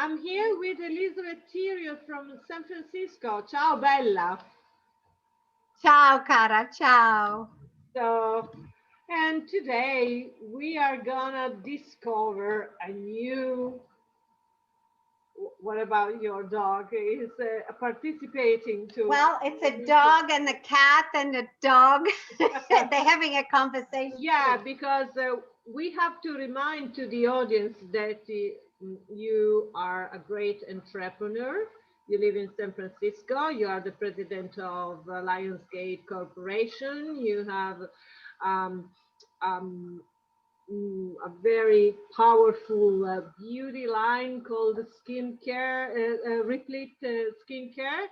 I'm here with Elisabeth Thieriot from San Francisco. Ciao, Bella. Ciao, cara, ciao. So, and today we are gonna discover a new. What about your dog? Is participating to. Well, it's a dog and a cat and a dog. They're having a conversation. Yeah, because we have to remind to the audience that you are a great entrepreneur. You live in San Francisco. You are the president of Lionsgate Corporation. You have um, um, a very powerful beauty line called Replete Skincare.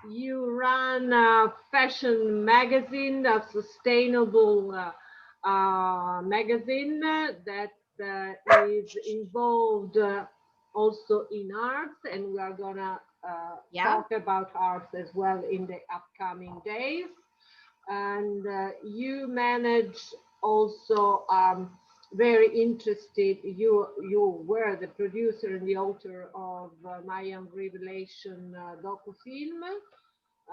You run a fashion magazine, a sustainable magazine that is involved also in arts, and we are gonna Yeah. talk about arts as well in the upcoming days. And you manage also very interested. You were the producer and the author of My Young Revelation docu-film.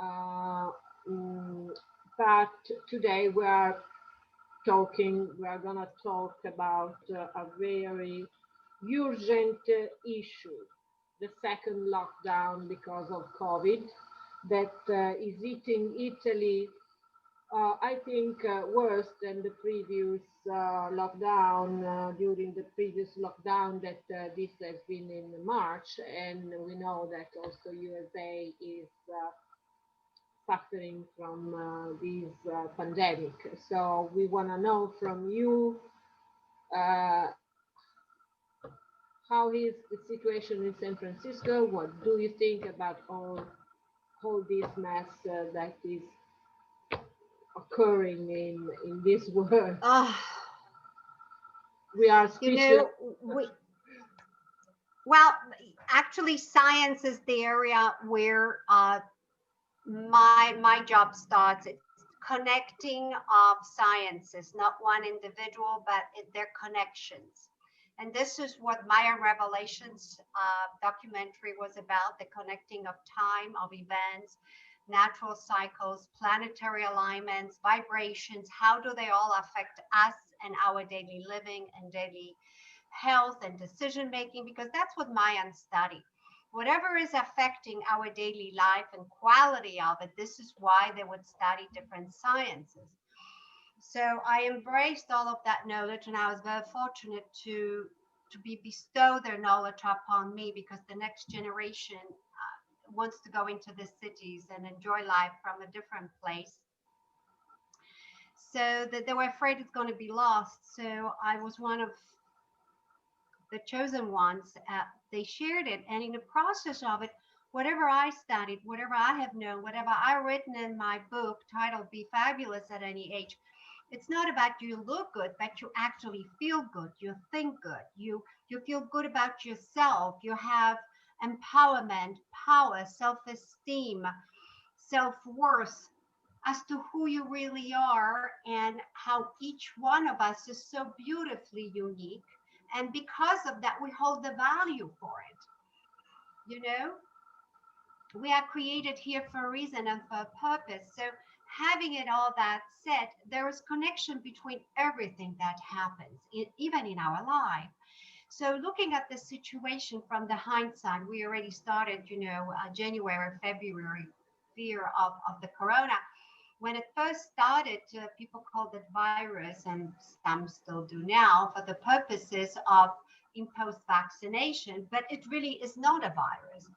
Uh, mm, but today we are gonna talk about a very urgent issue, the second lockdown because of COVID that is hitting Italy, I think, worse than the previous lockdown, during the previous lockdown that this has been in March. And we know that also USA is suffering from this pandemic. So we want to know from you, uh, how is the situation in San Francisco? What do you think about all this mess that is occurring in this world? Oh, We are you speechless. know, we, well, actually, science is the area where my job starts. It's connecting of sciences, not one individual, but their connections. And this is what Maya Revelations documentary was about: the connecting of time, of events, natural cycles, planetary alignments, vibrations. How do they all affect us and our daily living and daily health and decision making? Because that's what Mayans study. Whatever is affecting our daily life and quality of it, this is why they would study different sciences. So I embraced all of that knowledge, and I was very fortunate to be bestowed their knowledge upon me, because the next generation wants to go into the cities and enjoy life from a different place. So that they were afraid it's going to be lost. So I was one of the chosen ones. They shared it, and in the process of it, whatever I studied, whatever I have known, whatever I've written in my book titled "Be Fabulous at Any Age," it's not about you look good, but you actually feel good. You think good. You feel good about yourself. You have empowerment, power, self-esteem, self-worth as to who you really are, and how each one of us is so beautifully unique. And because of that, we hold the value for it. You know, we are created here for a reason and for a purpose. So having it all that said, there is connection between everything that happens, even in our life. So looking at the situation from the hindsight, we already started, January, February, fear of the corona. When it first started, people called it virus, and some still do now, for the purposes of imposed vaccination, but it really is not a virus.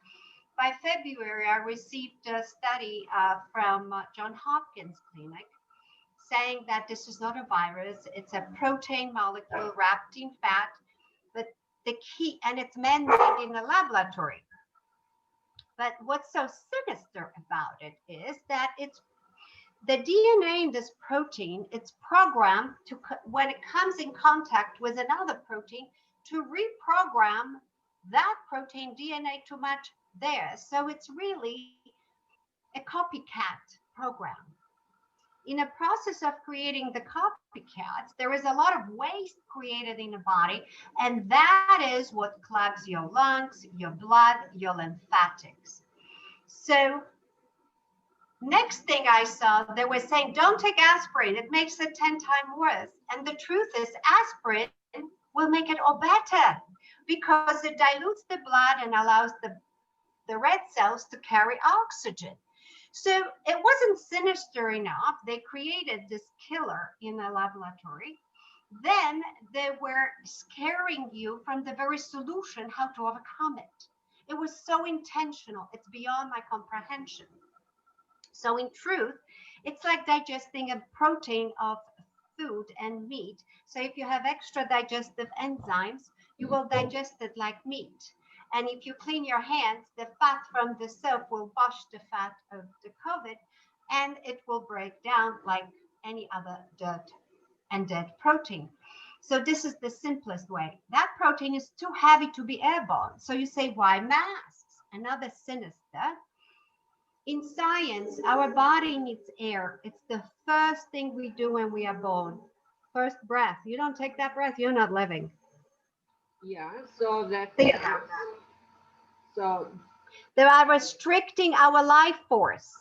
By February, I received a study from John Hopkins Clinic saying that this is not a virus, it's a protein molecule wrapped in fat, but the key, and it's man-made in a laboratory. But what's so sinister about it is that it's the DNA in this protein. It's programmed to, when it comes in contact with another protein, to reprogram that protein DNA to match theirs. So it's really a copycat program. in a process of creating the copycats, there is a lot of waste created in the body, and that is what clogs your lungs, your blood, your lymphatics. So next thing I saw, they were saying, don't take aspirin. It makes it 10 times worse. And the truth is, aspirin will make it all better because it dilutes the blood and allows the red cells to carry oxygen. So it wasn't sinister enough. They created this killer in a laboratory. Then they were scaring you from the very solution, how to overcome it. It was so intentional. It's beyond my comprehension. So in truth, it's like digesting a protein of food and meat. So if you have extra digestive enzymes, you will digest it like meat. And if you clean your hands, the fat from the soap will wash the fat of the COVID, and it will break down like any other dirt and dead protein. So this is the simplest way. That protein is too heavy to be airborne. So you say, why masks? Another sinister. In science, our body needs air. It's the first thing we do when we are born. First breath. You don't take that breath, you're not living. Yeah, so that Think about that. so They are restricting our life force.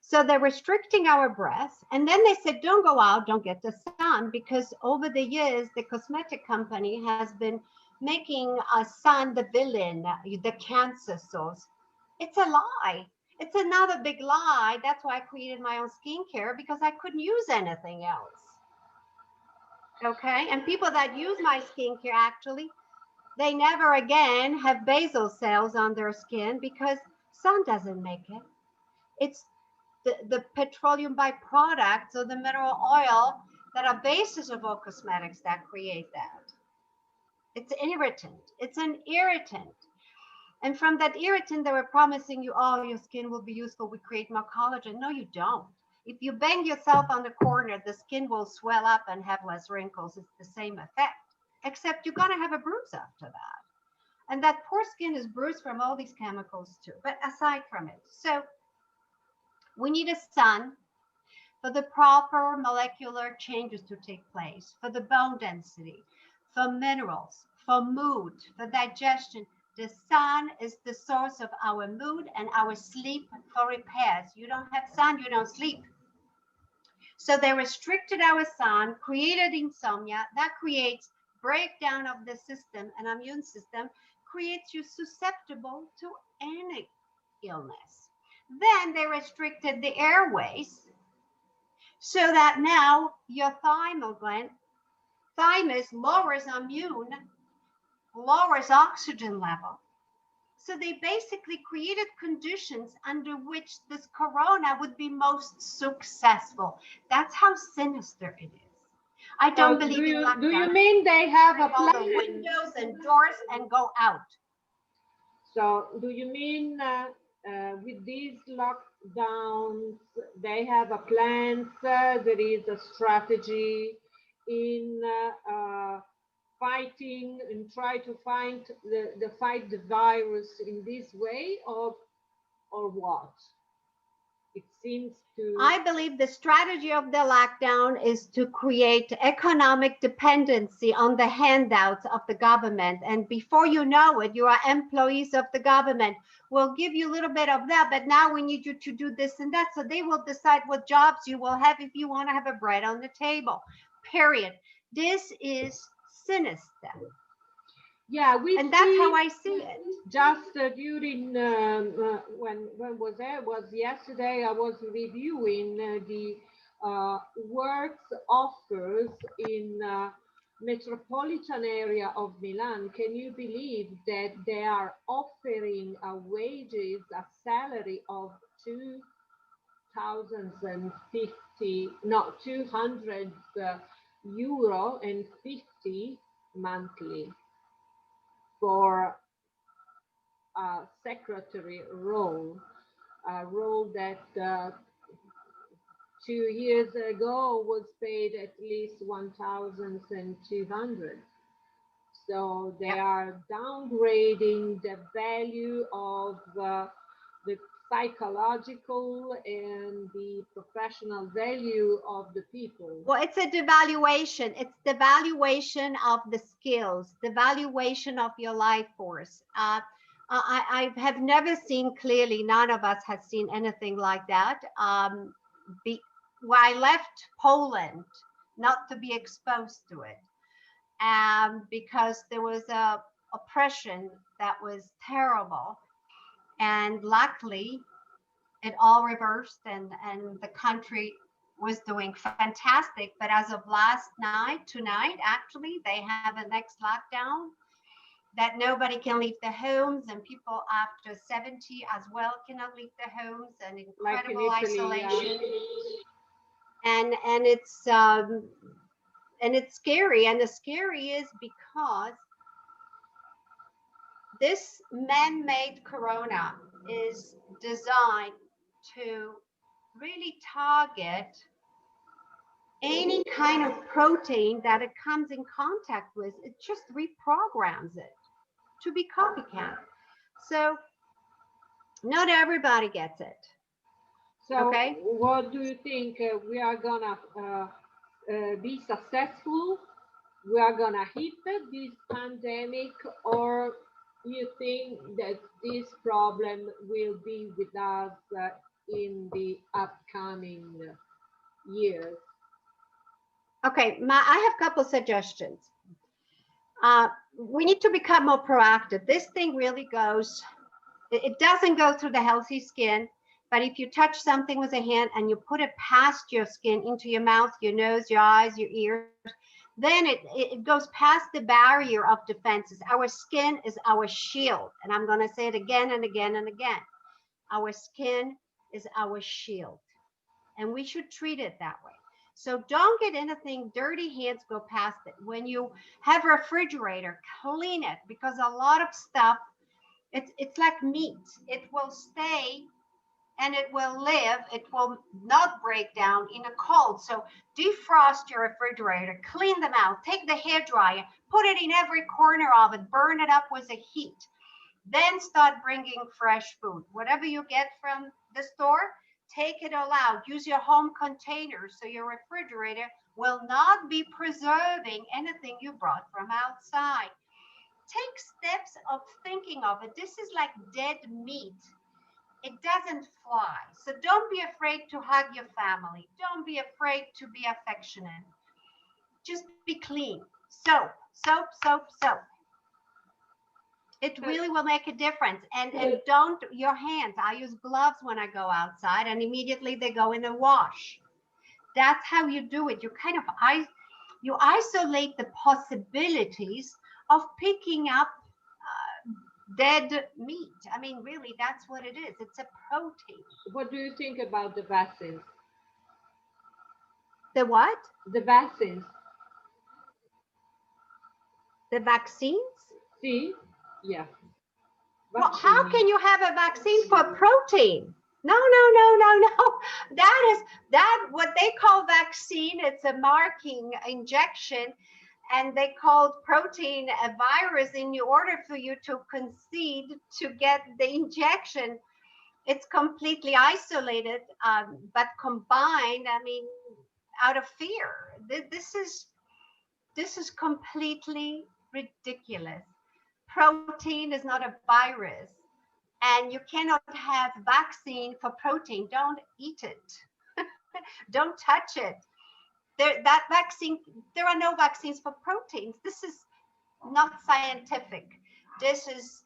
So they're restricting our breath. And then they said, don't go out, don't get the sun, because over the years, the cosmetic company has been making a sun the villain, the cancer source. It's a lie. It's another big lie. That's why I created my own skincare, because I couldn't use anything else. Okay. And people that use my skincare, actually, they never again have basal cells on their skin because sun doesn't make it. It's the petroleum byproducts or the mineral oil that are basis of all cosmetics that create that. It's an irritant. It's an irritant. And from that irritant, they were promising you, oh, your skin will be useful. We create more collagen. No, you don't. If you bang yourself on the corner, the skin will swell up and have less wrinkles. It's the same effect, except you're going to have a bruise after that. And that poor skin is bruised from all these chemicals too. But aside from it, so we need a sun for the proper molecular changes to take place, for the bone density, for minerals, for mood, for digestion. The sun is the source of our mood and our sleep for repairs. You don't have sun, you don't sleep. So they restricted our sun, created insomnia. That creates breakdown of the system, and immune system creates you susceptible to any illness. Then they restricted the airways so that now your thymus gland, thymus lowers immune, lowers oxygen level. So they basically created conditions under which this corona would be most successful. That's how sinister it is. I don't believe in lockdown. Do you mean they have a all the plan? windows and doors and go out? So do you mean with these lockdowns, they have a plan? There is a strategy in fighting and try to fight the virus in this way, or what? It seems to. I believe the strategy of the lockdown is to create economic dependency on the handouts of the government. And before you know it, you are employees of the government. We'll give you a little bit of that, but now we need you to do this and that. So they will decide what jobs you will have if you want to have a bread on the table, period. This is sinister. Yeah, and that's how I see it. Just during when was that? Was yesterday? I was reviewing the works offers in metropolitan area of Milan. Can you believe that they are offering wages, a salary of 200 euro and 50 monthly for a secretary role, a role that 2 years ago was paid at least 1,200. So they are downgrading the value of the psychological and the professional value of the people. Well, it's a devaluation. It's the valuation of the skills, the valuation of your life force. I have never seen clearly, none of us has seen anything like that. Well, I left Poland not to be exposed to it, because there was a oppression that was terrible. And luckily, it all reversed, and the country was doing fantastic. But as of last night, tonight, actually, they have a next lockdown that nobody can leave their homes, and people after 70 as well cannot leave their homes, and Like in incredible Italy, isolation. And it's scary. And the scary is because this man-made corona is designed to really target any kind of protein that it comes in contact with. It just reprograms it to be copycat. So not everybody gets it. So, Okay. what do you think? We are gonna be successful? We are gonna hit this pandemic, or you think that this problem will be with us in the upcoming years? Okay, I have a couple suggestions. We need to become more proactive. This thing really goes, it doesn't go through the healthy skin, but if you touch something with a hand and you put it past your skin into your mouth, your nose, your eyes, your ears, then it goes past the barrier of defenses. Our skin is our shield. And I'm going to say it again and again and again. Our skin is our shield. And we should treat it that way. So don't get anything dirty, hands go past it. When you have a refrigerator, clean it, because a lot of stuff, it's like meat. It will stay and it will live. It will not break down in a cold. So defrost your refrigerator, clean them out, take the hairdryer, put it in every corner of it, burn it up with the heat. Then start bringing fresh food. Whatever you get from the store, take it all out. Use your home containers so your refrigerator will not be preserving anything you brought from outside. Take steps of thinking of it. This is like dead meat. It doesn't fly. So don't be afraid to hug your family. Don't be afraid to be affectionate. Just be clean. Soap, soap, soap, soap. It really will make a difference. And don't, your hands, I use gloves when I go outside, and immediately they go in the wash. That's how you do it. You kind of, you isolate the possibilities of picking up dead meat. I mean, really, that's what it is. It's a protein. What do you think about the vaccines? The what? The vaccines. The vaccines? See? Yeah. Well, how can you have a vaccine for protein? No, no, no, no, no. That what they call vaccine. It's a marking injection, and they called protein a virus in order for you to concede to get the injection. It's completely isolated, but combined. I mean, out of fear. This is completely ridiculous. Protein is not a virus, and you cannot have vaccine for protein. Don't eat it. Don't touch it. That vaccine, there are no vaccines for proteins. This is not scientific. This is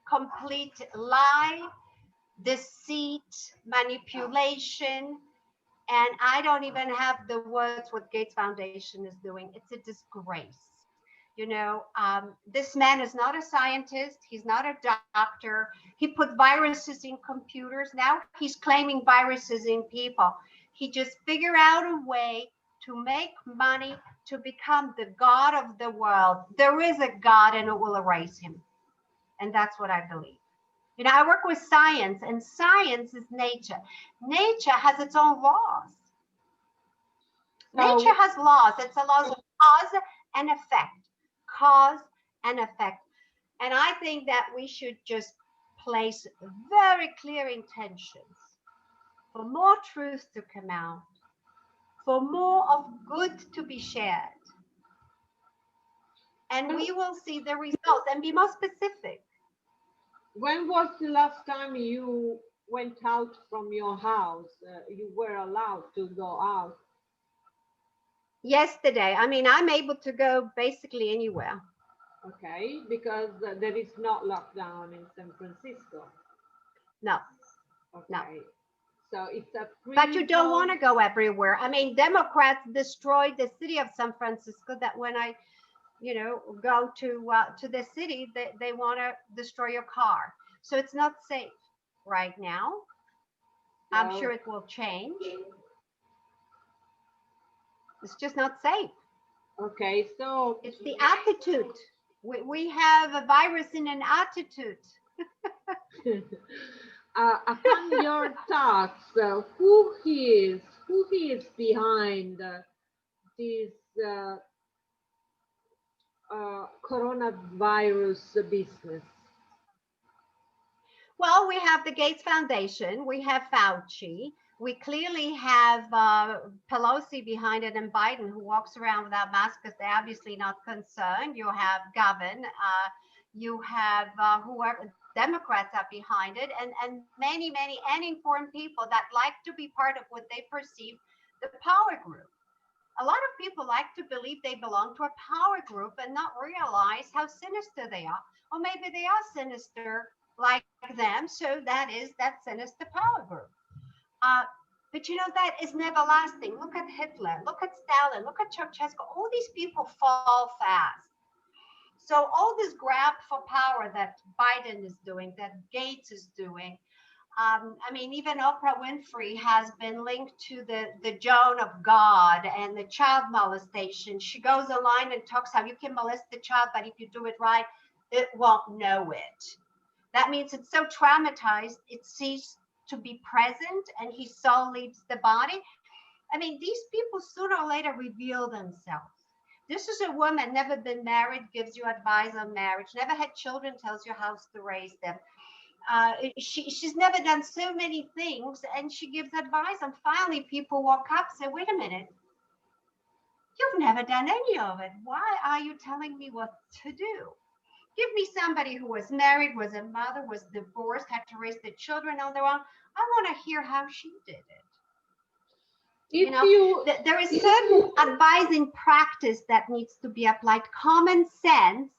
complete lie, deceit, manipulation. And I don't even have the words what Gates Foundation is doing. It's a disgrace. You know, this man is not a scientist. He's not a doctor. He put viruses in computers. Now he's claiming viruses in people. He just figured out a way to make money, to become the God of the world. There is a God, and it will erase him. And that's what I believe. You know, I work with science, and science is nature. Nature has its own laws. Nature has laws. It's the laws of cause and effect. Cause and effect. And I think that we should just place very clear intentions for more truth to come out, for more of good to be shared. And we will see the results and be more specific. When was the last time you went out from your house? You were allowed to go out? Yesterday. I mean, I'm able to go basically anywhere. Okay, because there is not lockdown in San Francisco. No. Okay. No. So it's a free But you don't zone. want to go everywhere. I mean, Democrats destroyed the city of San Francisco. That when I, go to the city, they want to destroy your car. So it's not safe right now. I'm sure it will change. It's just not safe. Okay, so it's the attitude. We have a virus in an attitude. Upon your thoughts, who is behind this coronavirus business? Well, we have the Gates Foundation. We have Fauci. We clearly have Pelosi behind it and Biden, who walks around without masks because they're obviously not concerned. You have Gavin. You have whoever. Democrats are behind it, and many uninformed people that like to be part of what they perceive the power group. A lot of people like to believe they belong to a power group and not realize how sinister they are. Or maybe they are sinister like them, so that is that sinister power group. But that is never lasting. Look at Hitler, look at Stalin, look at Ceausescu. All these people fall fast. So all this grab for power that Biden is doing, that Gates is doing, I mean, even Oprah Winfrey has been linked to the Joan of God and the child molestation. She goes online and talks how you can molest the child, but if you do it right, it won't know it. That means it's so traumatized, it ceases to be present and his soul leaves the body. I mean, these people sooner or later reveal themselves. This is a woman, never been married, gives you advice on marriage, never had children, tells you how to raise them. She's never done so many things, and she gives advice. And finally, people walk up and say, wait a minute, you've never done any of it. Why are you telling me what to do? Give me somebody who was married, was a mother, was divorced, had to raise the children on their own. I want to hear how she did it. There is certain advising practice that needs to be applied. Common sense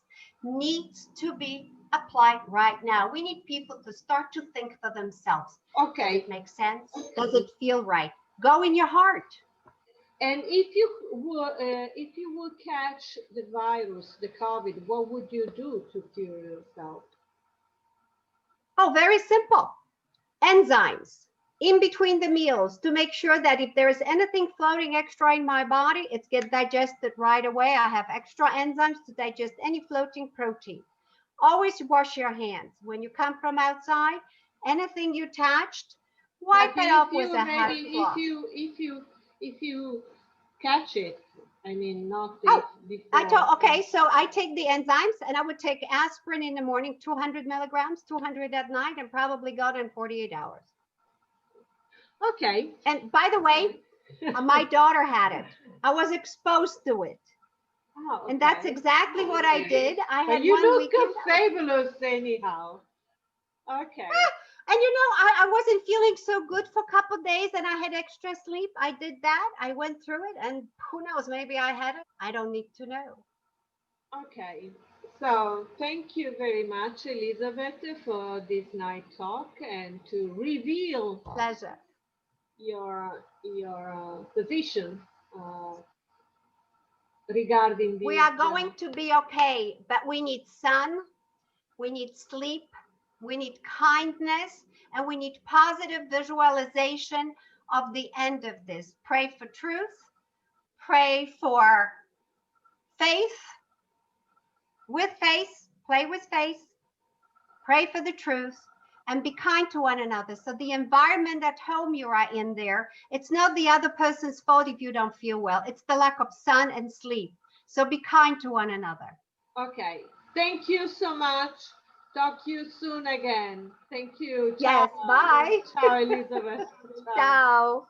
needs to be applied right now. We need people to start to think for themselves. Okay. Does it make sense? Does it feel right? Go in your heart. And if you would catch the virus, the COVID, what would you do to cure yourself? Oh, very simple. Enzymes in between the meals to make sure that if there is anything floating extra in my body, it gets digested right away. I have extra enzymes to digest any floating protein. Always wash your hands. When you come from outside, anything you touched, wipe it off with a hot cloth. If you catch it, I mean, not before. Okay, so I take the enzymes and I would take aspirin in the morning, 200 milligrams, 200 at night, and probably got in 48 hours. Okay. And by the way, my daughter had it. I was exposed to it. Oh, okay. And that's exactly what I did. I had you 1 look weekend. Fabulous anyhow. Okay. And I wasn't feeling so good for a couple of days and I had extra sleep. I did that. I went through it and who knows, maybe I had it. I don't need to know. Okay. So thank you very much, Elisabeth, for this night talk and to reveal Pleasure. your position regarding this. We are going to be okay, but we need sun, we need sleep, we need kindness, and we need positive visualization of the end of this. Pray for truth, pray for faith, with faith, play with faith, pray for the truth, and be kind to one another. So the environment at home you are in there, it's not the other person's fault if you don't feel well. It's the lack of sun and sleep. So be kind to one another. Okay. Thank you so much Talk to you soon again. Thank you. Yes, Ciao. bye. Ciao, Elisabeth. Ciao. Ciao.